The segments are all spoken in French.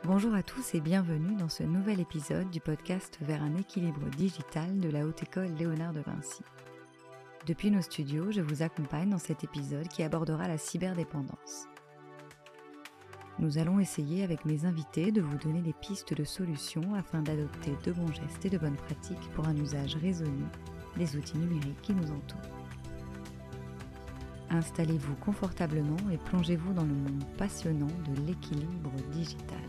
Bonjour à tous et bienvenue dans ce nouvel épisode du podcast Vers un équilibre digital de la Haute École Léonard de Vinci. Depuis nos studios, je vous accompagne dans cet épisode qui abordera la cyberdépendance. Nous allons essayer avec mes invités de vous donner des pistes de solutions afin d'adopter de bons gestes et de bonnes pratiques pour un usage raisonné des outils numériques qui nous entourent. Installez-vous confortablement et plongez-vous dans le monde passionnant de l'équilibre digital.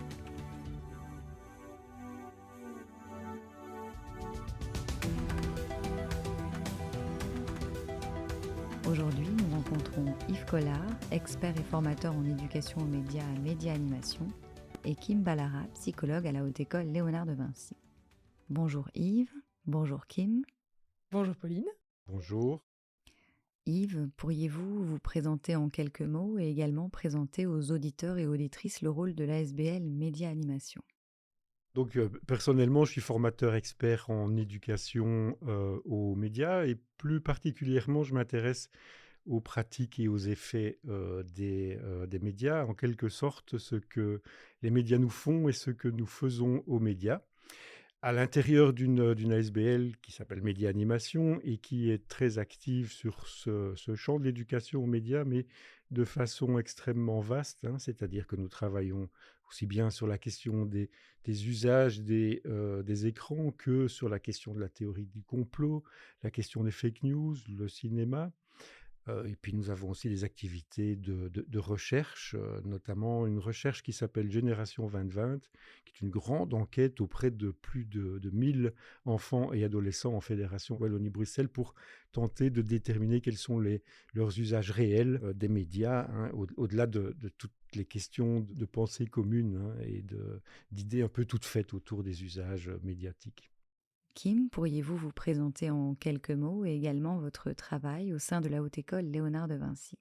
Aujourd'hui, nous rencontrons Yves Collard, expert et formateur en éducation aux médias et média animation, et Kim Ballara, psychologue à la Haute École Léonard de Vinci. Bonjour Yves, bonjour Kim. Bonjour Pauline. Bonjour. Yves, pourriez-vous vous présenter en quelques mots et également présenter aux auditeurs et auditrices le rôle de l'ASBL Média Animation? Donc, personnellement, je suis formateur expert en éducation aux médias et plus particulièrement, je m'intéresse aux pratiques et aux effets des médias, en quelque sorte, ce que les médias nous font et ce que nous faisons aux médias. À l'intérieur d'une ASBL qui s'appelle Média Animation et qui est très active sur ce champ de l'éducation aux médias, mais de façon extrêmement vaste, hein. C'est-à-dire que nous travaillons aussi bien sur la question des usages des écrans que sur la question de la théorie du complot, la question des fake news, le cinéma. Et puis nous avons aussi des activités de recherche, notamment une recherche qui s'appelle Génération 2020, qui est une grande enquête auprès de plus de 1000 enfants et adolescents en Fédération Wallonie-Bruxelles pour tenter de déterminer quels sont leurs usages réels des médias, hein, au-delà de toutes les questions de pensée commune, hein, et d'idées un peu toutes faites autour des usages médiatiques. Kim, pourriez-vous vous présenter en quelques mots et également votre travail au sein de la Haute École Léonard de Vinci?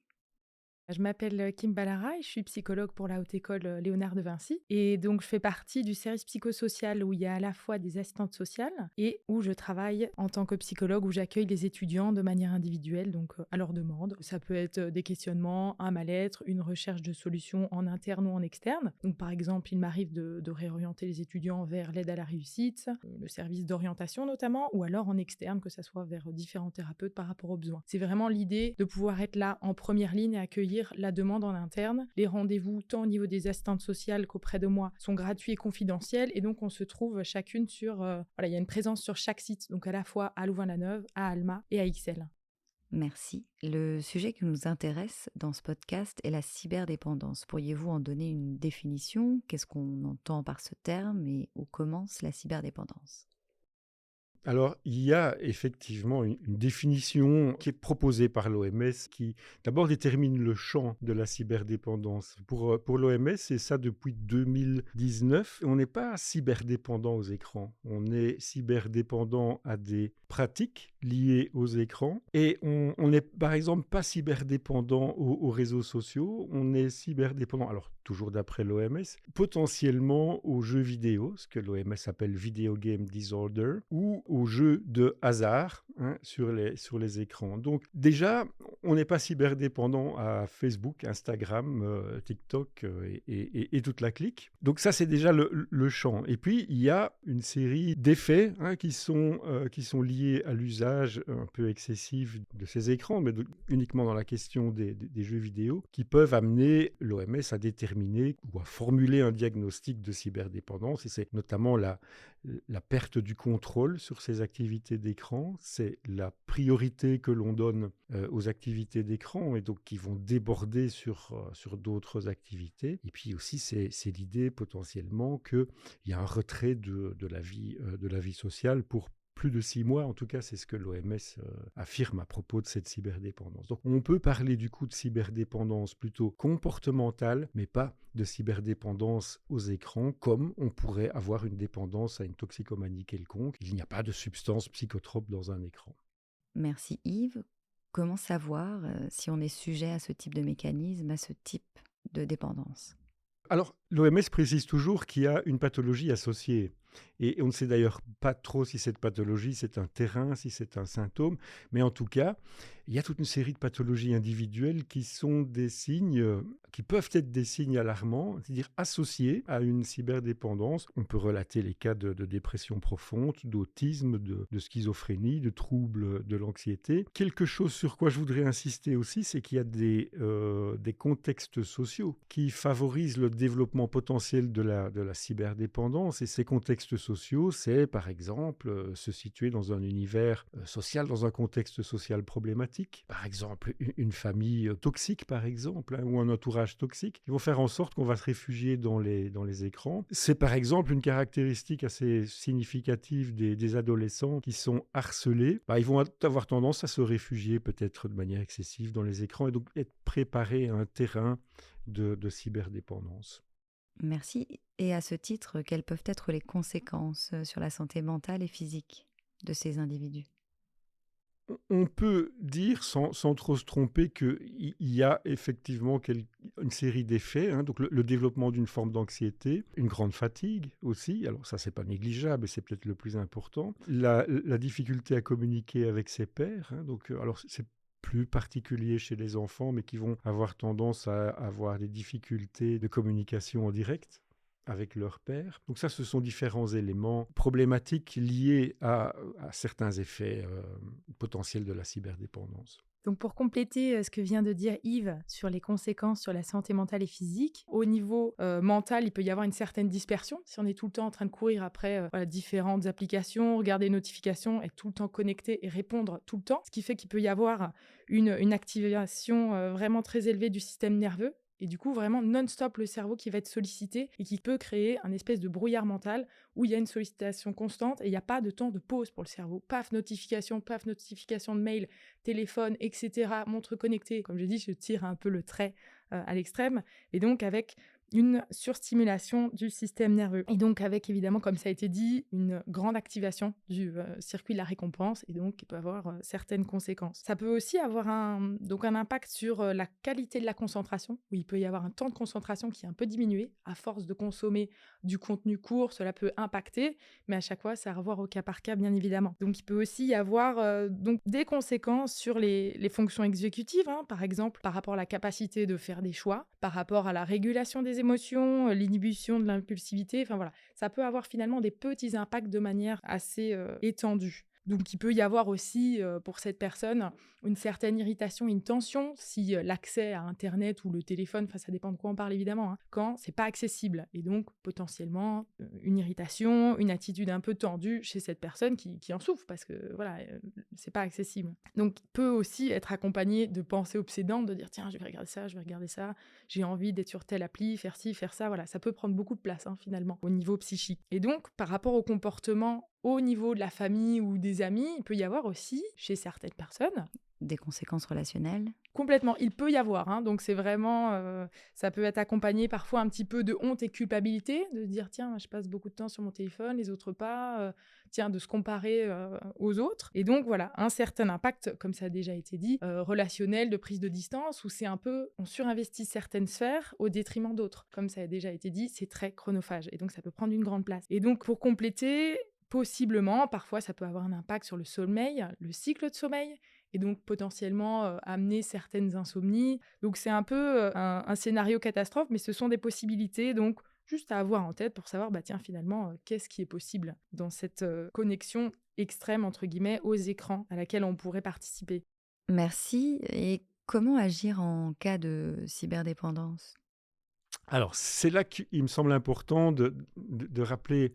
Je m'appelle Kim Ballara et je suis psychologue pour la Haute École Léonard de Vinci. Et donc, je fais partie du service psychosocial où il y a à la fois des assistantes sociales et où je travaille en tant que psychologue, où j'accueille les étudiants de manière individuelle, donc à leur demande. Ça peut être des questionnements, un mal-être, une recherche de solutions en interne ou en externe. Donc, par exemple, il m'arrive de réorienter les étudiants vers l'aide à la réussite, le service d'orientation notamment, ou alors en externe, que ça soit vers différents thérapeutes par rapport aux besoins. C'est vraiment l'idée de pouvoir être là en première ligne et accueillir la demande en interne. Les rendez-vous, tant au niveau des assistantes sociales qu'auprès de moi, sont gratuits et confidentiels. Et donc, on se trouve chacune sur... il y a une présence sur chaque site, donc à la fois à Louvain-la-Neuve, à Alma et à Ixelles. Merci. Le sujet qui nous intéresse dans ce podcast est la cyberdépendance. Pourriez-vous en donner une définition? Qu'est-ce qu'on entend par ce terme et où commence la cyberdépendance? Alors, il y a effectivement une définition qui est proposée par l'OMS qui d'abord détermine le champ de la cyberdépendance. Pour l'OMS, c'est ça depuis 2019. On n'est pas cyberdépendant aux écrans. On est cyberdépendant à des pratiques liées aux écrans. Et on n'est par exemple pas cyberdépendant aux réseaux sociaux. On est cyberdépendant, alors toujours d'après l'OMS, potentiellement aux jeux vidéo, ce que l'OMS appelle Video Game Disorder, ou aux jeux de hasard, hein, sur les écrans. Donc déjà, on n'est pas cyberdépendant à Facebook, Instagram, TikTok et toute la clique. Donc ça, c'est déjà le champ. Et puis, il y a une série d'effets, hein, qui sont liés à l'usage un peu excessif de ces écrans, mais uniquement dans la question des jeux vidéo, qui peuvent amener l'OMS à déterminer ou à formuler un diagnostic de cyberdépendance. Et c'est notamment la perte du contrôle sur ces activités d'écran, c'est la priorité que l'on donne aux activités d'écran et donc qui vont déborder sur d'autres activités. Et puis aussi, c'est l'idée potentiellement qu'il y a un retrait de la vie sociale pour plus de 6 mois, en tout cas, c'est ce que l'OMS affirme à propos de cette cyberdépendance. Donc, on peut parler du coup de cyberdépendance plutôt comportementale, mais pas de cyberdépendance aux écrans, comme on pourrait avoir une dépendance à une toxicomanie quelconque. Il n'y a pas de substance psychotrope dans un écran. Merci Yves. Comment savoir si on est sujet à ce type de mécanisme, à ce type de dépendance? Alors, L'OMS précise toujours qu'il y a une pathologie associée. Et on ne sait d'ailleurs pas trop si cette pathologie, c'est un terrain, si c'est un symptôme. Mais en tout cas, il y a toute une série de pathologies individuelles qui sont des signes, qui peuvent être des signes alarmants, c'est-à-dire associés à une cyberdépendance. On peut relater les cas de dépression profonde, d'autisme, de schizophrénie, de troubles de l'anxiété. Quelque chose sur quoi je voudrais insister aussi, c'est qu'il y a des contextes sociaux qui favorisent le développement potentiel de la cyberdépendance. Et ces contextes sociaux, c'est par exemple se situer dans un univers social, dans un contexte social problématique. Par exemple, une famille toxique, par exemple, ou un entourage toxique, qui vont faire en sorte qu'on va se réfugier dans les écrans. C'est par exemple une caractéristique assez significative des adolescents qui sont harcelés. Ils vont avoir tendance à se réfugier peut-être de manière excessive dans les écrans et donc être préparés à un terrain de cyberdépendance. Merci. Et à ce titre, quelles peuvent être les conséquences sur la santé mentale et physique de ces individus ? On peut dire, sans trop se tromper, qu'il y a effectivement une série d'effets. Donc le développement d'une forme d'anxiété, une grande fatigue aussi. Alors ça, c'est pas négligeable, et c'est peut-être le plus important. La difficulté à communiquer avec ses pairs. Alors c'est plus particulier chez les enfants, mais qui vont avoir tendance à avoir des difficultés de communication en direct avec leur père. Donc ça, ce sont différents éléments problématiques liés à certains effets potentiels de la cyberdépendance. Donc pour compléter ce que vient de dire Yves sur les conséquences sur la santé mentale et physique, au niveau mental, il peut y avoir une certaine dispersion. Si on est tout le temps en train de courir après différentes applications, regarder les notifications, être tout le temps connecté et répondre tout le temps, ce qui fait qu'il peut y avoir une activation vraiment très élevée du système nerveux. Et du coup, vraiment non-stop le cerveau qui va être sollicité et qui peut créer un espèce de brouillard mental où il y a une sollicitation constante et il n'y a pas de temps de pause pour le cerveau. Paf, notification de mail, téléphone, etc. Montre connectée. Comme j'ai dit, je tire un peu le trait à l'extrême. Et donc, avec une surstimulation du système nerveux. Et donc, avec évidemment, comme ça a été dit, une grande activation du circuit de la récompense et donc, il peut avoir certaines conséquences. Ça peut aussi avoir un impact sur la qualité de la concentration, où il peut y avoir un temps de concentration qui est un peu diminué. À force de consommer du contenu court, cela peut impacter, mais à chaque fois, c'est à revoir au cas par cas, bien évidemment. Donc, il peut aussi y avoir des conséquences sur les fonctions exécutives, par exemple, par rapport à la capacité de faire des choix, par rapport à la régulation des émotions, l'inhibition de l'impulsivité, ça peut avoir finalement des petits impacts de manière assez étendue. Donc, il peut y avoir aussi, pour cette personne, une certaine irritation, une tension, si l'accès à Internet ou le téléphone, ça dépend de quoi on parle évidemment, quand c'est pas accessible. Et donc, potentiellement, une irritation, une attitude un peu tendue chez cette personne qui en souffre parce que, c'est pas accessible. Donc, il peut aussi être accompagné de pensées obsédantes, de dire, tiens, je vais regarder ça, j'ai envie d'être sur telle appli, faire ci, faire ça, ça peut prendre beaucoup de place, finalement, au niveau psychique. Et donc, par rapport au comportement au niveau de la famille ou des amis, il peut y avoir aussi, chez certaines personnes, des conséquences relationnelles ? Complètement, il peut y avoir. Donc c'est vraiment, ça peut être accompagné parfois un petit peu de honte et culpabilité, de se dire tiens, je passe beaucoup de temps sur mon téléphone, les autres pas, de se comparer aux autres. Et donc voilà, un certain impact, comme ça a déjà été dit, relationnel, de prise de distance, où c'est un peu, on surinvestit certaines sphères au détriment d'autres. Comme ça a déjà été dit, c'est très chronophage et donc ça peut prendre une grande place. Et donc pour compléter, possiblement, parfois ça peut avoir un impact sur le sommeil, le cycle de sommeil, et donc potentiellement amener certaines insomnies. Donc c'est un peu un scénario catastrophe, mais ce sont des possibilités, donc juste à avoir en tête pour savoir, finalement, qu'est-ce qui est possible dans cette connexion extrême, entre guillemets, aux écrans à laquelle on pourrait participer. Merci. Et comment agir en cas de cyberdépendance ? Alors, c'est là qu'il me semble important de rappeler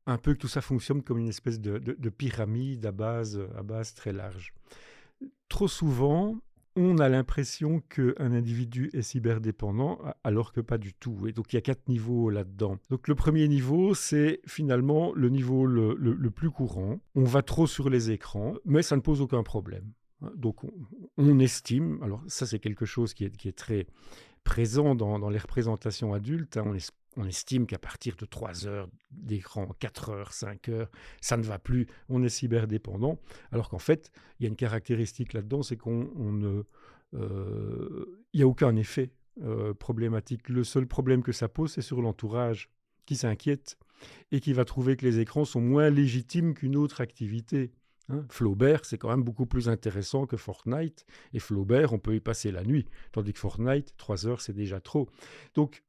un peu que tout ça fonctionne comme une espèce de pyramide à base très large. Trop souvent, on a l'impression qu'un individu est cyberdépendant, alors que pas du tout. Et donc, il y a 4 niveaux là-dedans. Donc, le premier niveau, c'est finalement le niveau le plus courant. On va trop sur les écrans, mais ça ne pose aucun problème. Donc, on estime, alors ça, c'est quelque chose qui est très présent dans les représentations adultes, on estime qu'à partir de 3 heures d'écran, 4 heures, 5 heures, ça ne va plus, on est cyberdépendant. Alors qu'en fait, il y a une caractéristique là-dedans, c'est il n'y a aucun effet problématique. Le seul problème que ça pose, c'est sur l'entourage qui s'inquiète et qui va trouver que les écrans sont moins légitimes qu'une autre activité. Hein. Flaubert, c'est quand même beaucoup plus intéressant que Fortnite. Et Flaubert, on peut y passer la nuit. Tandis que Fortnite, 3 heures, c'est déjà trop. Donc,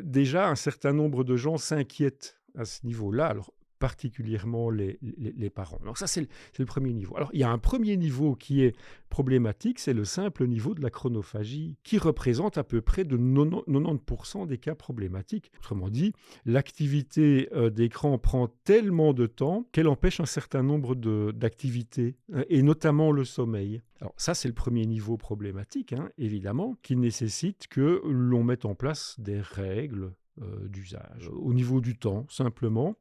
déjà, un certain nombre de gens s'inquiètent à ce niveau-là. Alors, particulièrement les parents. Donc ça, c'est le premier niveau. Alors, il y a un premier niveau qui est problématique, c'est le simple niveau de la chronophagie, qui représente à peu près de 90% des cas problématiques. Autrement dit, l'activité d'écran prend tellement de temps qu'elle empêche un certain nombre d'activités, et notamment le sommeil. Alors ça, c'est le premier niveau problématique, hein, évidemment, qui nécessite que l'on mette en place des règles d'usage, au niveau du temps, simplement.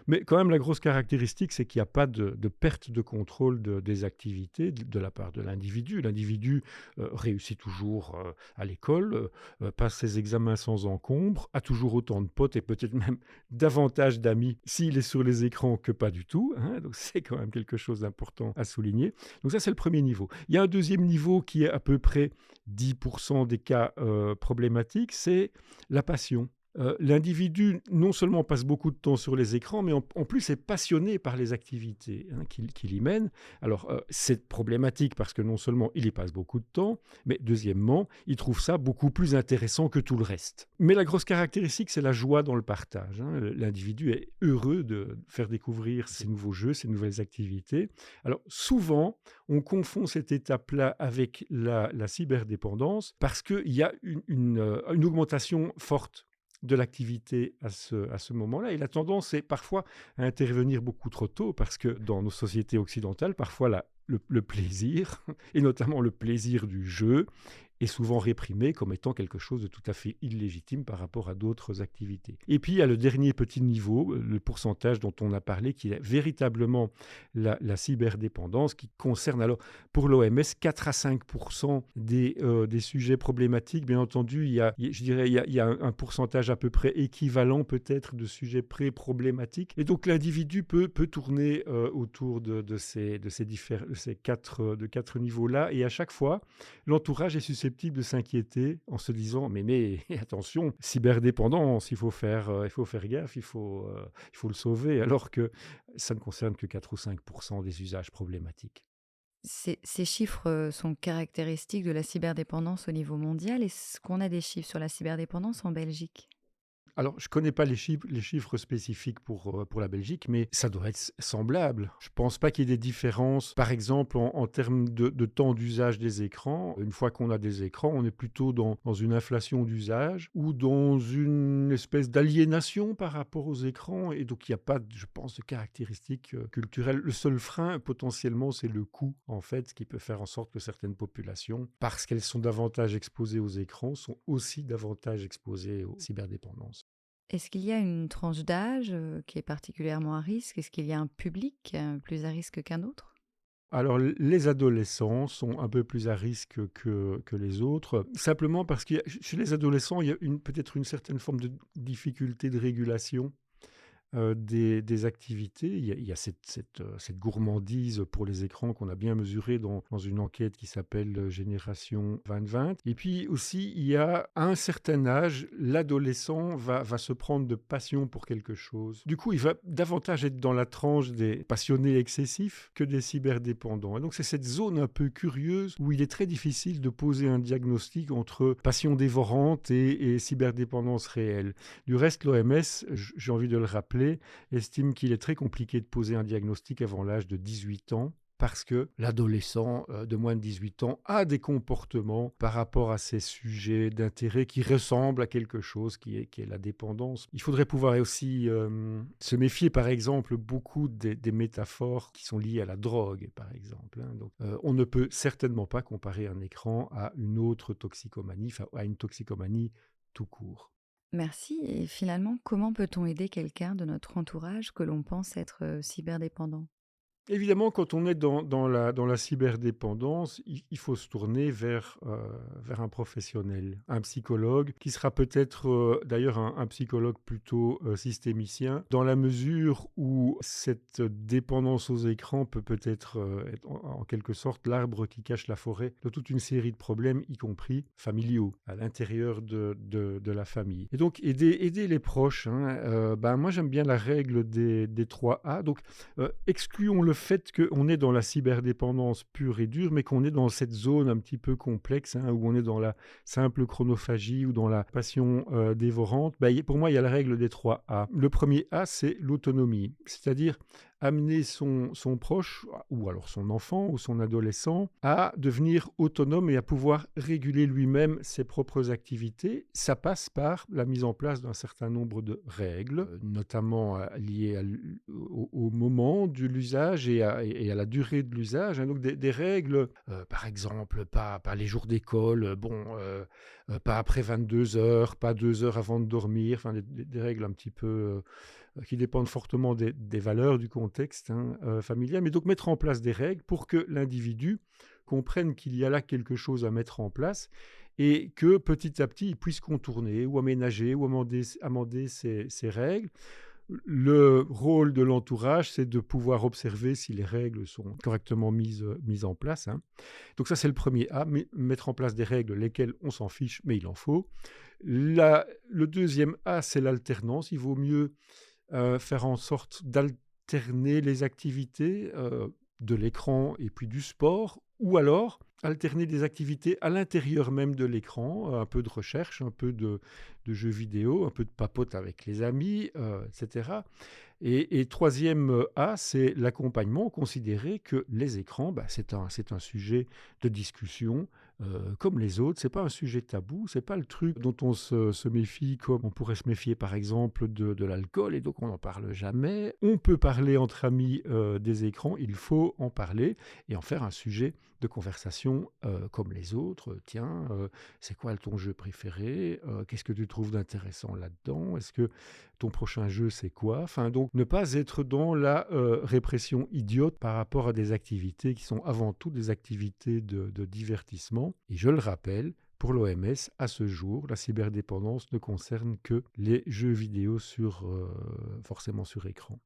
Mais quand même, la grosse caractéristique, c'est qu'il n'y a pas de perte de contrôle des activités de la part de l'individu. L'individu réussit toujours à l'école, passe ses examens sans encombre, a toujours autant de potes et peut-être même davantage d'amis s'il est sur les écrans que pas du tout. Hein, donc c'est quand même quelque chose d'important à souligner. Donc ça, c'est le premier niveau. Il y a un deuxième niveau qui est à peu près 10% des cas problématiques, c'est la passion. L'individu non seulement passe beaucoup de temps sur les écrans, mais en plus est passionné par les activités qu'il y mène. Alors, c'est problématique parce que non seulement il y passe beaucoup de temps, mais deuxièmement, il trouve ça beaucoup plus intéressant que tout le reste. Mais la grosse caractéristique, c'est la joie dans le partage. Hein. L'individu est heureux de faire découvrir ces nouveaux jeux, ces nouvelles activités. Alors, souvent, on confond cette étape-là avec la cyberdépendance parce qu'il y a une augmentation forte de l'activité à ce moment-là. Et la tendance est parfois à intervenir beaucoup trop tôt parce que dans nos sociétés occidentales, parfois le plaisir, et notamment le plaisir du jeu, est souvent réprimé comme étant quelque chose de tout à fait illégitime par rapport à d'autres activités. Et puis, il y a le dernier petit niveau, le pourcentage dont on a parlé, qui est véritablement la cyberdépendance, qui concerne, alors, pour l'OMS, 4 à 5% des sujets problématiques. Bien entendu, il y a un pourcentage à peu près équivalent, peut-être, de sujets pré-problématiques. Et donc, l'individu peut tourner autour de ces quatre niveaux-là. Et à chaque fois, l'entourage est susceptible de s'inquiéter en se disant mais attention, cyberdépendance, il faut faire gaffe, il faut le sauver, alors que ça ne concerne que 4 ou 5% des usages problématiques. Ces chiffres sont caractéristiques de la cyberdépendance au niveau mondial. Est-ce qu'on a des chiffres sur la cyberdépendance en Belgique? Alors, je ne connais pas les chiffres spécifiques pour la Belgique, mais ça doit être semblable. Je ne pense pas qu'il y ait des différences, par exemple, en termes de temps d'usage des écrans. Une fois qu'on a des écrans, on est plutôt dans une inflation d'usage ou dans une espèce d'aliénation par rapport aux écrans. Et donc, il n'y a pas, je pense, de caractéristiques culturelles. Le seul frein, potentiellement, c'est le coût, en fait, qui peut faire en sorte que certaines populations, parce qu'elles sont davantage exposées aux écrans, sont aussi davantage exposées aux cyberdépendances. Est-ce qu'il y a une tranche d'âge qui est particulièrement à risque? Est-ce qu'il y a un public plus à risque qu'un autre? Alors, les adolescents sont un peu plus à risque que les autres, simplement parce que chez les adolescents, il y a peut-être une certaine forme de difficulté de régulation des activités. Il y a cette gourmandise pour les écrans qu'on a bien mesurée dans une enquête qui s'appelle Génération 2020. Et puis aussi, il y a à un certain âge, l'adolescent va se prendre de passion pour quelque chose. Du coup, il va davantage être dans la tranche des passionnés excessifs que des cyberdépendants. Et donc, c'est cette zone un peu curieuse où il est très difficile de poser un diagnostic entre passion dévorante et cyberdépendance réelle. Du reste, l'OMS, j'ai envie de le rappeler, estime qu'il est très compliqué de poser un diagnostic avant l'âge de 18 ans parce que l'adolescent de moins de 18 ans a des comportements par rapport à ces sujets d'intérêt qui ressemblent à quelque chose qui est la dépendance. Il faudrait pouvoir aussi se méfier, par exemple, beaucoup des métaphores qui sont liées à la drogue, par exemple. Hein. Donc, on ne peut certainement pas comparer un écran à une autre toxicomanie, enfin, à une toxicomanie tout court. Merci. Et finalement, comment peut-on aider quelqu'un de notre entourage que l'on pense être cyberdépendant? Évidemment, quand on est dans la cyberdépendance, il faut se tourner vers un professionnel, un psychologue, qui sera peut-être d'ailleurs un psychologue plutôt systémicien, dans la mesure où cette dépendance aux écrans peut-être être en quelque sorte l'arbre qui cache la forêt de toute une série de problèmes, y compris familiaux, à l'intérieur de la famille. Et donc, aider les proches, hein, moi j'aime bien la règle des 3 A. Donc, excluons le fait qu'on est dans la cyberdépendance pure et dure, mais qu'on est dans cette zone un petit peu complexe, hein, où on est dans la simple chronophagie ou dans la passion dévorante. Pour moi, il y a la règle des 3 A. Le premier A, c'est l'autonomie, c'est-à-dire amener son proche, ou alors son enfant ou son adolescent, à devenir autonome et à pouvoir réguler lui-même ses propres activités. Ça passe par la mise en place d'un certain nombre de règles, notamment liées au moment de l'usage et à la durée de l'usage. Hein. Donc des règles, par exemple, pas les jours d'école, pas après 22 heures, pas 2 heures avant de dormir, enfin des règles un petit peu qui dépendent fortement des valeurs, du contexte familial, mais donc mettre en place des règles pour que l'individu comprenne qu'il y a là quelque chose à mettre en place et que petit à petit, il puisse contourner ou aménager ou amender ces règles. Le rôle de l'entourage, c'est de pouvoir observer si les règles sont correctement mises en place. Hein. Donc ça, c'est le premier A, mettre en place des règles lesquelles on s'en fiche, mais il en faut. Le deuxième A, c'est l'alternance. Il vaut mieux faire en sorte d'alterner les activités de l'écran et puis du sport, ou alors alterner des activités à l'intérieur même de l'écran, un peu de recherche, un peu de jeux vidéo, un peu de papote avec les amis, etc. Et troisième A, c'est l'accompagnement, considérer que les écrans, c'est un sujet de discussion comme les autres. C'est pas un sujet tabou, c'est pas le truc dont on se méfie comme on pourrait se méfier par exemple de l'alcool et donc on n'en parle jamais. On peut parler entre amis des écrans, il faut en parler et en faire un sujet de conversation comme les autres. Tiens, c'est quoi ton jeu préféré? Qu'est-ce que tu trouves d'intéressant là-dedans? Est-ce que ton prochain jeu, c'est quoi? Enfin, donc, ne pas être dans la répression idiote par rapport à des activités qui sont avant tout des activités de divertissement. Et je le rappelle, pour l'OMS, à ce jour, la cyberdépendance ne concerne que les jeux vidéo forcément sur écran.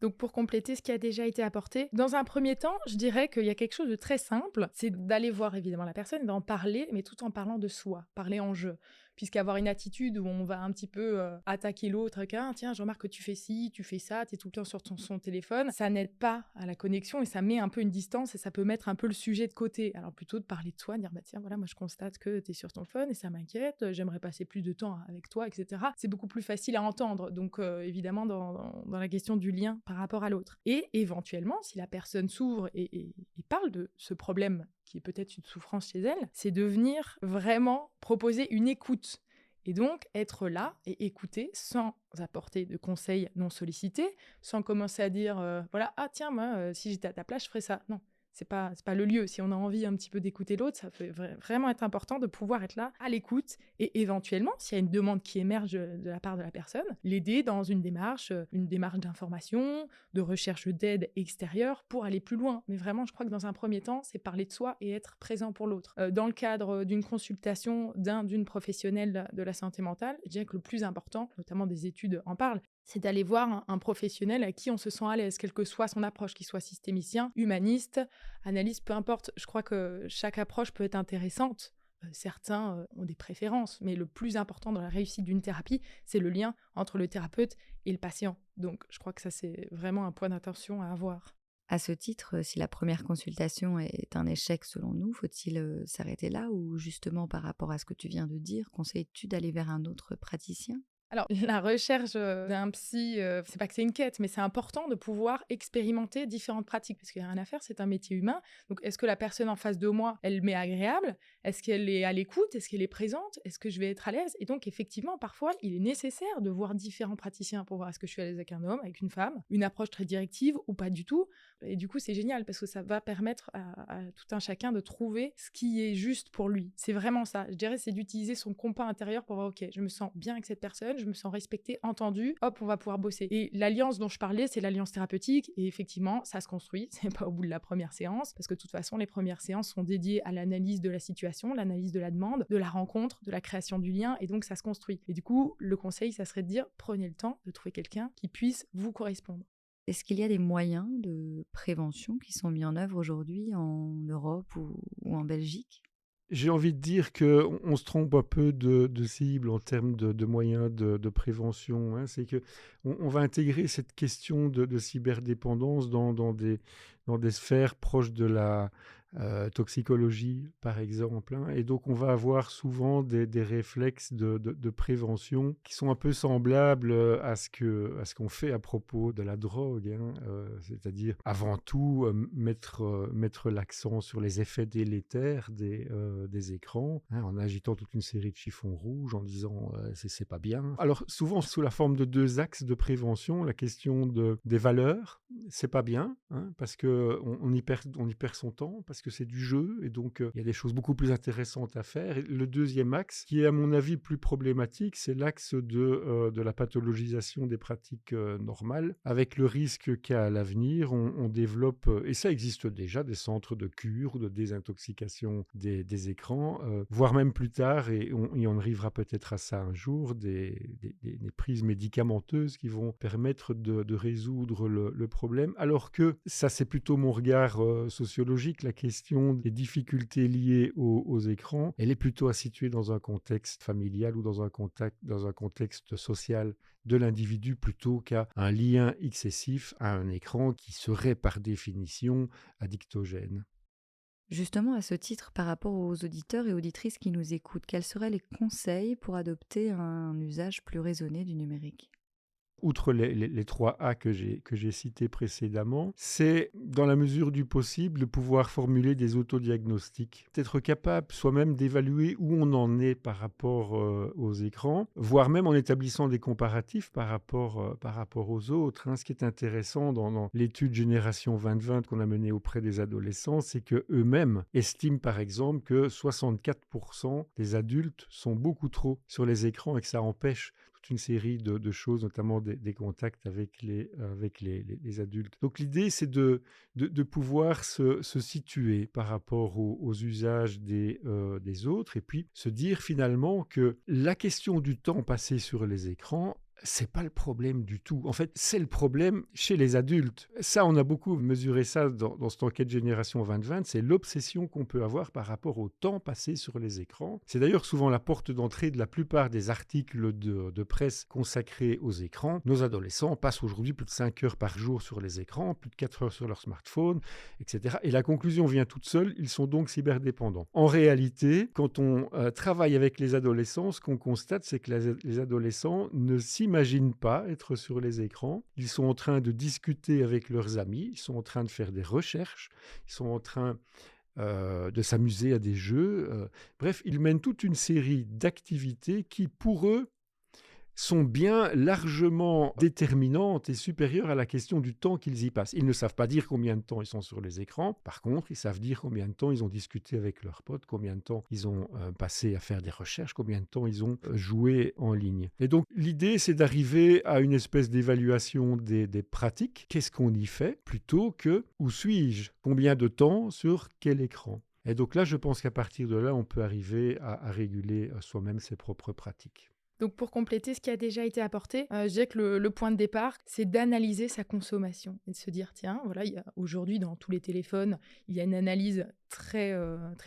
Donc pour compléter ce qui a déjà été apporté, dans un premier temps, je dirais qu'il y a quelque chose de très simple, c'est d'aller voir évidemment la personne, d'en parler, mais tout en parlant de soi, parler en jeu. Puisqu'avoir une attitude où on va un petit peu attaquer l'autre, avec tiens, je remarque que tu fais ci, tu fais ça, tu es tout le temps sur son téléphone, ça n'aide pas à la connexion et ça met un peu une distance et ça peut mettre un peu le sujet de côté. Alors plutôt de parler de soi, dire tiens, voilà, moi je constate que tu es sur ton phone et ça m'inquiète, j'aimerais passer plus de temps avec toi, etc. C'est beaucoup plus facile à entendre, donc évidemment dans la question du lien par rapport à l'autre. Et éventuellement, si la personne s'ouvre et parle de ce problème qui est peut-être une souffrance chez elle, c'est de venir vraiment proposer une écoute. Et donc, être là et écouter sans apporter de conseils non sollicités, sans commencer à dire, tiens, moi, si j'étais à ta place, je ferais ça. Non, c'est pas le lieu. Si on a envie un petit peu d'écouter l'autre, ça peut vraiment être important de pouvoir être là, à l'écoute, et éventuellement, s'il y a une demande qui émerge de la part de la personne, l'aider dans une démarche d'information, de recherche d'aide extérieure pour aller plus loin. Mais vraiment, je crois que dans un premier temps, c'est parler de soi et être présent pour l'autre. Dans le cadre d'une consultation d'une professionnelle de la santé mentale, je dirais que le plus important, notamment des études en parlent, c'est d'aller voir un professionnel à qui on se sent à l'aise, quelle que soit son approche, qu'il soit systémicien, humaniste, analyste, peu importe. Je crois que chaque approche peut être intéressante. Certains ont des préférences, mais le plus important dans la réussite d'une thérapie, c'est le lien entre le thérapeute et le patient. Donc, je crois que ça, c'est vraiment un point d'attention à avoir. À ce titre, si la première consultation est un échec selon nous, faut-il s'arrêter là ou justement par rapport à ce que tu viens de dire, conseilles-tu d'aller vers un autre praticien ? Alors, la recherche d'un psy, c'est pas que c'est une quête, mais c'est important de pouvoir expérimenter différentes pratiques, parce qu'il n'y a rien à faire, c'est un métier humain. Donc, est-ce que la personne en face de moi, elle m'est agréable? Est-ce qu'elle est à l'écoute? Est-ce qu'elle est présente? Est-ce que je vais être à l'aise? Et donc, effectivement, parfois, il est nécessaire de voir différents praticiens pour voir est-ce que je suis à l'aise avec un homme, avec une femme, une approche très directive ou pas du tout. Et du coup, c'est génial, parce que ça va permettre à tout un chacun de trouver ce qui est juste pour lui. C'est vraiment ça. Je dirais, c'est d'utiliser son compas intérieur pour voir, ok, je me sens bien avec cette personne, je me sens respectée, entendue, hop, on va pouvoir bosser. Et l'alliance dont je parlais, c'est l'alliance thérapeutique, et effectivement, ça se construit, c'est pas au bout de la première séance, parce que de toute façon, les premières séances sont dédiées à l'analyse de la situation, l'analyse de la demande, de la rencontre, de la création du lien, et donc ça se construit. Et du coup, le conseil, ça serait de dire, prenez le temps de trouver quelqu'un qui puisse vous correspondre. Est-ce qu'il y a des moyens de prévention qui sont mis en œuvre aujourd'hui en Europe ou en Belgique? J'ai envie de dire qu'on se trompe un peu de cible en termes de moyens de prévention, hein. C'est qu'on va intégrer cette question de cyberdépendance dans des sphères proches de la toxicologie, par exemple, hein. Et donc, on va avoir souvent des réflexes de prévention qui sont un peu semblables à ce qu'on fait à propos de la drogue, hein. C'est-à-dire, avant tout, mettre l'accent sur les effets délétères des écrans, hein, en agitant toute une série de chiffons rouges, en disant c'est pas bien. Alors, souvent, sous la forme de 2 axes de prévention, la question des valeurs, c'est pas bien, hein, parce qu'on y perd son temps, parce que c'est du jeu, et donc il y a des choses beaucoup plus intéressantes à faire. Et le deuxième axe, qui est à mon avis plus problématique, c'est l'axe de la pathologisation des pratiques normales, avec le risque qu'à l'avenir, on développe, et ça existe déjà, des centres de cure, de désintoxication des écrans, voire même plus tard, et on arrivera peut-être à ça un jour, des prises médicamenteuses qui vont permettre de résoudre le problème, alors que ça, c'est plutôt mon regard sociologique. La question des difficultés liées aux écrans, elle est plutôt à situer dans un contexte familial ou dans un contexte social de l'individu, plutôt qu'à un lien excessif à un écran qui serait par définition addictogène. Justement, à ce titre, par rapport aux auditeurs et auditrices qui nous écoutent, quels seraient les conseils pour adopter un usage plus raisonné du numérique? Outre les 3 A que j'ai cités précédemment, c'est, dans la mesure du possible, de pouvoir formuler des autodiagnostics, d'être capable soi-même d'évaluer où on en est par rapport aux écrans, voire même en établissant des comparatifs par rapport aux autres, hein. Ce qui est intéressant dans l'étude Génération 2020 qu'on a menée auprès des adolescents, c'est qu'eux-mêmes estiment par exemple que 64% des adultes sont beaucoup trop sur les écrans et que ça empêche toute une série de choses, notamment des contacts avec les adultes. Donc l'idée, c'est de pouvoir se situer par rapport aux usages des autres, et puis se dire finalement que la question du temps passé sur les écrans, c'est pas le problème du tout. En fait, c'est le problème chez les adultes. Ça, on a beaucoup mesuré ça dans cette enquête Génération 2020. C'est l'obsession qu'on peut avoir par rapport au temps passé sur les écrans. C'est d'ailleurs souvent la porte d'entrée de la plupart des articles de presse consacrés aux écrans. Nos adolescents passent aujourd'hui plus de 5 heures par jour sur les écrans, plus de 4 heures sur leur smartphone, etc. Et la conclusion vient toute seule, ils sont donc cyberdépendants. En réalité, quand on travaille avec les adolescents, ce qu'on constate, c'est que les adolescents ne s'imaginent pas être sur les écrans. Ils sont en train de discuter avec leurs amis, ils sont en train de faire des recherches, ils sont en train de s'amuser à des jeux. Bref, ils mènent toute une série d'activités qui, pour eux, sont bien largement déterminantes et supérieures à la question du temps qu'ils y passent. Ils ne savent pas dire combien de temps ils sont sur les écrans. Par contre, ils savent dire combien de temps ils ont discuté avec leurs potes, combien de temps ils ont passé à faire des recherches, combien de temps ils ont joué en ligne. Et donc, l'idée, c'est d'arriver à une espèce d'évaluation des pratiques. Qu'est-ce qu'on y fait plutôt que où suis-je? Combien de temps sur quel écran? Et donc là, je pense qu'à partir de là, on peut arriver à réguler soi-même ses propres pratiques. Donc pour compléter ce qui a déjà été apporté, je dirais que le point de départ, c'est d'analyser sa consommation et de se dire, tiens, voilà, aujourd'hui dans tous les téléphones, il y a une analyse très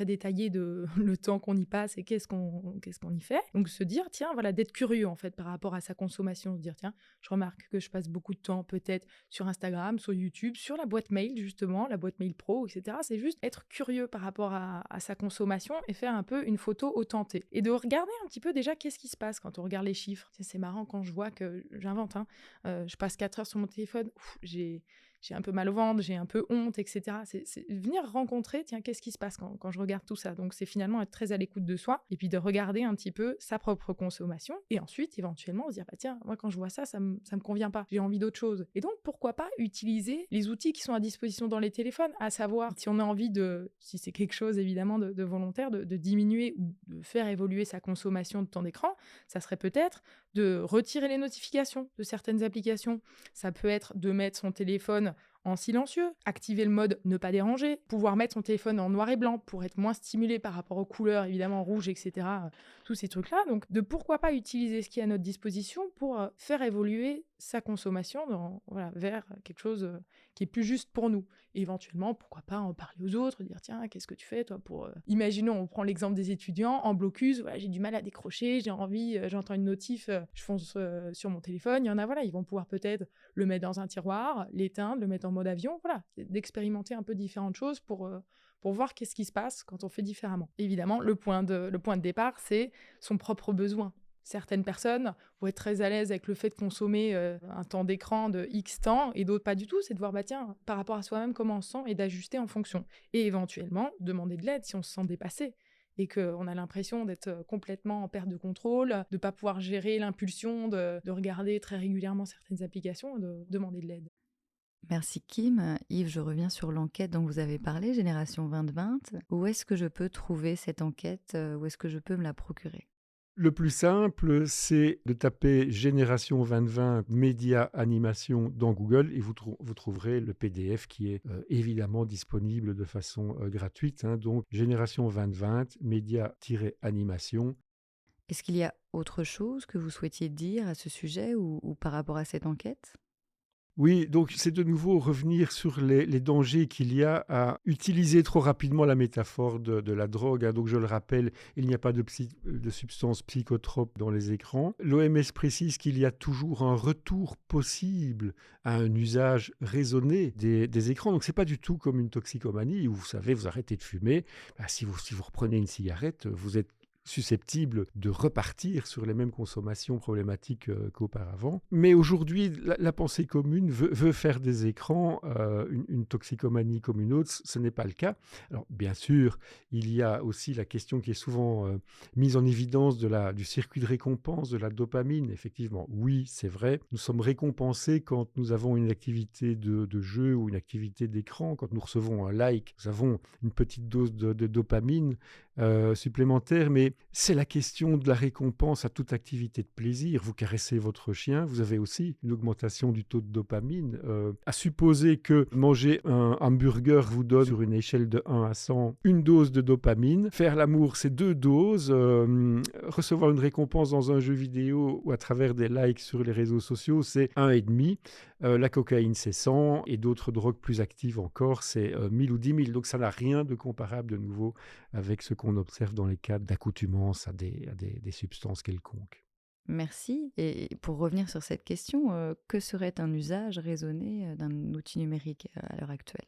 détaillée de le temps qu'on y passe et qu'est-ce qu'on y fait. Donc se dire, tiens, voilà, d'être curieux en fait par rapport à sa consommation, se dire, tiens, je remarque que je passe beaucoup de temps peut-être sur Instagram, sur YouTube, sur la boîte mail justement, la boîte mail pro, etc. C'est juste être curieux par rapport à sa consommation et faire un peu une photo au tenté. Et de regarder un petit peu déjà qu'est-ce qui se passe quand on regarde les chiffres. C'est marrant quand je vois que, j'invente, je passe 4 heures sur mon téléphone, j'ai j'ai un peu mal au ventre, j'ai un peu honte, etc. C'est venir rencontrer, tiens, qu'est-ce qui se passe quand je regarde tout ça. Donc, c'est finalement être très à l'écoute de soi et puis de regarder un petit peu sa propre consommation et ensuite, éventuellement, se dire, bah, tiens, moi, quand je vois ça, ça me convient pas. J'ai envie d'autre chose. Et donc, pourquoi pas utiliser les outils qui sont à disposition dans les téléphones, à savoir si on a envie si c'est quelque chose évidemment de volontaire, de diminuer ou de faire évoluer sa consommation de temps d'écran, ça serait peut-être de retirer les notifications de certaines applications. Ça peut être de mettre son téléphone en silencieux, activer le mode ne pas déranger, pouvoir mettre son téléphone en noir et blanc pour être moins stimulé par rapport aux couleurs, évidemment rouge, etc. Tous ces trucs-là. Donc, de pourquoi pas utiliser ce qui est à notre disposition pour faire évoluer sa consommation vers quelque chose qui est plus juste pour nous. Et éventuellement, pourquoi pas en parler aux autres, dire tiens, qu'est-ce que tu fais toi pour... Imaginons, on prend l'exemple des étudiants en blocus, voilà, j'ai du mal à décrocher, j'ai envie, j'entends une notif, je fonce sur mon téléphone, il y en a, voilà, ils vont pouvoir peut-être le mettre dans un tiroir, l'éteindre, le mettre en mode avion, voilà, d'expérimenter un peu différentes choses pour voir qu'est-ce qui se passe quand on fait différemment. Évidemment, le point de départ, c'est son propre besoin. Certaines personnes vont être très à l'aise avec le fait de consommer un temps d'écran de X temps et d'autres pas du tout. C'est de voir, bah tiens, par rapport à soi-même, comment on se sent et d'ajuster en fonction. Et éventuellement, demander de l'aide si on se sent dépassé et qu'on a l'impression d'être complètement en perte de contrôle, de ne pas pouvoir gérer l'impulsion de regarder très régulièrement certaines applications, de demander de l'aide. Merci Kim. Yves, je reviens sur l'enquête dont vous avez parlé, Génération 2020. Où est-ce que je peux trouver cette enquête? Où est-ce que je peux me la procurer? Le plus simple, c'est de taper Génération 2020 Média Animation dans Google et vous trouverez le PDF qui est évidemment disponible de façon gratuite. Donc, Génération 2020 Média-Animation. Est-ce qu'il y a autre chose que vous souhaitiez dire à ce sujet ou par rapport à cette enquête? Oui, donc c'est de nouveau revenir sur les dangers qu'il y a à utiliser trop rapidement la métaphore de la drogue. Donc je le rappelle, il n'y a pas de substances psychotropes dans les écrans. L'OMS précise qu'il y a toujours un retour possible à un usage raisonné des écrans. Donc c'est pas du tout comme une toxicomanie où vous savez, vous arrêtez de fumer. Si vous reprenez une cigarette, vous êtes susceptible de repartir sur les mêmes consommations problématiques qu'auparavant. Mais aujourd'hui, la pensée commune veut faire des écrans une toxicomanie comme une autre. Ce n'est pas le cas. Alors, bien sûr, il y a aussi la question qui est souvent mise en évidence du circuit de récompense, de la dopamine. Effectivement, oui, c'est vrai. Nous sommes récompensés quand nous avons une activité de jeu ou une activité d'écran. Quand nous recevons un like, nous avons une petite dose de dopamine supplémentaire, mais c'est la question de la récompense à toute activité de plaisir. Vous caressez votre chien, vous avez aussi une augmentation du taux de dopamine. À supposer que manger un hamburger vous donne, sur une échelle de 1 à 100, une dose de dopamine. Faire l'amour, c'est 2 doses. Recevoir une récompense dans un jeu vidéo ou à travers des likes sur les réseaux sociaux, c'est 1,5. La cocaïne, c'est 100. Et d'autres drogues plus actives encore, c'est 1000 ou 10 000. Donc ça n'a rien de comparable de nouveau avec ce qu'on observe dans les cas d'accoutumance à des substances quelconques. Merci. Et pour revenir sur cette question, que serait un usage raisonné d'un outil numérique à l'heure actuelle?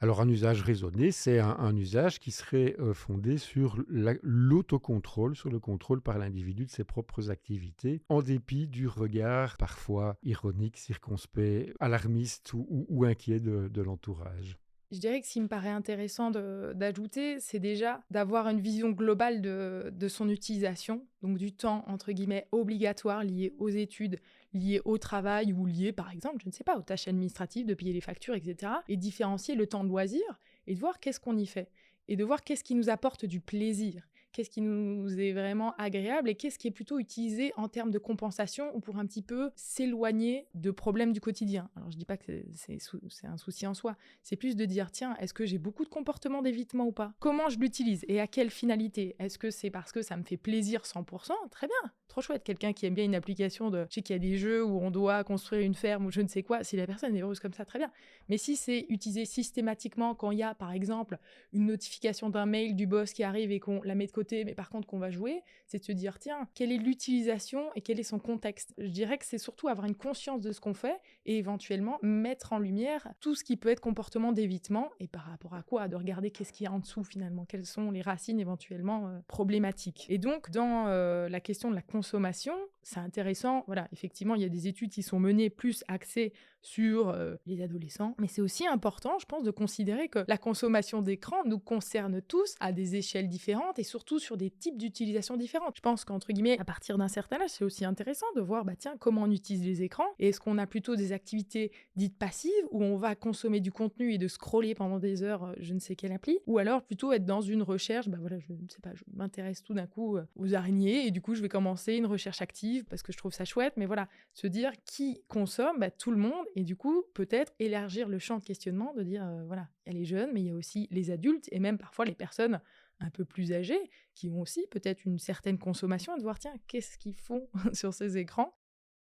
Alors un usage raisonné, c'est un usage qui serait fondé sur l'autocontrôle, sur le contrôle par l'individu de ses propres activités, en dépit du regard parfois ironique, circonspect, alarmiste ou inquiet de l'entourage. Je dirais que ce qui me paraît intéressant d'ajouter, c'est déjà d'avoir une vision globale de son utilisation, donc du temps, entre guillemets, obligatoire lié aux études, lié au travail ou lié, par exemple, je ne sais pas, aux tâches administratives, de payer les factures, etc. Et différencier le temps de loisir et de voir qu'est-ce qu'on y fait. Et de voir qu'est-ce qui nous apporte du plaisir. Qu'est-ce qui nous est vraiment agréable et qu'est-ce qui est plutôt utilisé en termes de compensation ou pour un petit peu s'éloigner de problèmes du quotidien. Alors, je ne dis pas que c'est un souci en soi. C'est plus de dire, tiens, est-ce que j'ai beaucoup de comportements d'évitement ou pas? Comment je l'utilise et à quelle finalité? Est-ce que c'est parce que ça me fait plaisir 100%? Très bien, trop chouette. Quelqu'un qui aime bien une application je sais qu'il y a des jeux où on doit construire une ferme ou je ne sais quoi. Si la personne est heureuse comme ça, très bien. Mais si c'est utilisé systématiquement quand il y a, par exemple, une notification d'un mail du boss qui arrive et qu'on la met de côté côté, mais par contre qu'on va jouer, c'est de se dire, tiens, quelle est l'utilisation et quel est son contexte? Je dirais que c'est surtout avoir une conscience de ce qu'on fait et éventuellement mettre en lumière tout ce qui peut être comportement d'évitement et par rapport à quoi? De regarder qu'est-ce qu'il y a en dessous finalement, quelles sont les racines éventuellement problématiques. Et donc, dans la question de la consommation, c'est intéressant. Voilà, effectivement, il y a des études qui sont menées plus axées sur les adolescents. Mais c'est aussi important, je pense, de considérer que la consommation d'écran nous concerne tous à des échelles différentes et surtout sur des types d'utilisation différentes. Je pense qu'entre guillemets, à partir d'un certain âge, c'est aussi intéressant de voir, tiens, comment on utilise les écrans. Et est-ce qu'on a plutôt des activités dites passives où on va consommer du contenu et de scroller pendant des heures, je ne sais quelle appli, ou alors plutôt être dans une recherche, voilà, je ne sais pas, je m'intéresse tout d'un coup aux araignées et du coup, je vais commencer une recherche active parce que je trouve ça chouette. Mais voilà, se dire qui consomme, tout le monde. Et du coup, peut-être élargir le champ de questionnement, de dire, voilà, il y a les jeunes, mais il y a aussi les adultes et même parfois les personnes un peu plus âgées qui ont aussi peut-être une certaine consommation et de voir, tiens, qu'est-ce qu'ils font sur ces écrans?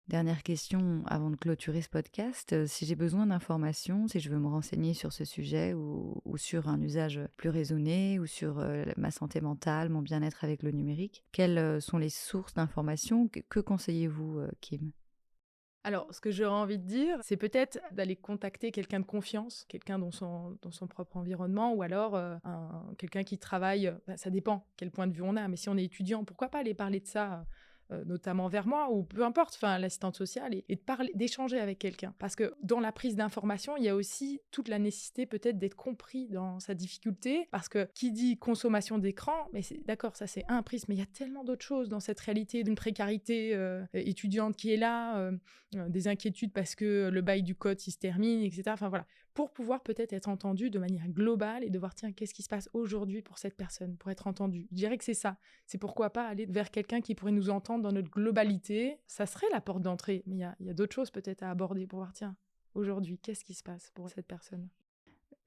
Dernière question avant de clôturer ce podcast. Si j'ai besoin d'informations, si je veux me renseigner sur ce sujet ou sur un usage plus raisonné ou sur ma santé mentale, mon bien-être avec le numérique, quelles sont les sources d'informations? Que conseillez-vous, Kim? Alors, ce que j'aurais envie de dire, c'est peut-être d'aller contacter quelqu'un de confiance, quelqu'un dans son propre environnement, ou alors quelqu'un qui travaille, ça dépend quel point de vue on a, mais si on est étudiant, pourquoi pas aller parler de ça notamment vers moi, ou peu importe, l'assistante sociale, et de parler, d'échanger avec quelqu'un. Parce que dans la prise d'information, il y a aussi toute la nécessité peut-être d'être compris dans sa difficulté, parce que qui dit consommation d'écran, mais d'accord, ça c'est un prisme, mais il y a tellement d'autres choses dans cette réalité d'une précarité étudiante qui est là, des inquiétudes parce que le bail du code il se termine, etc. Enfin voilà, pour pouvoir peut-être être entendu de manière globale et de voir, tiens, qu'est-ce qui se passe aujourd'hui pour cette personne, pour être entendu. Je dirais que c'est ça. C'est pourquoi pas aller vers quelqu'un qui pourrait nous entendre dans notre globalité. Ça serait la porte d'entrée, mais il y a d'autres choses peut-être à aborder pour voir, tiens, aujourd'hui, qu'est-ce qui se passe pour cette personne?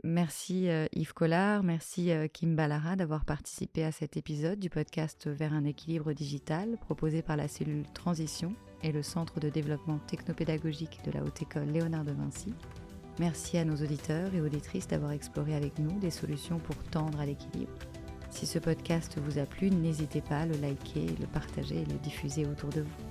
Merci Yves Collard, merci Kim Ballara d'avoir participé à cet épisode du podcast Vers un équilibre digital proposé par la cellule Transition et le Centre de développement technopédagogique de la Haute École Léonard de Vinci. Merci à nos auditeurs et auditrices d'avoir exploré avec nous des solutions pour tendre à l'équilibre. Si ce podcast vous a plu, n'hésitez pas à le liker, le partager et le diffuser autour de vous.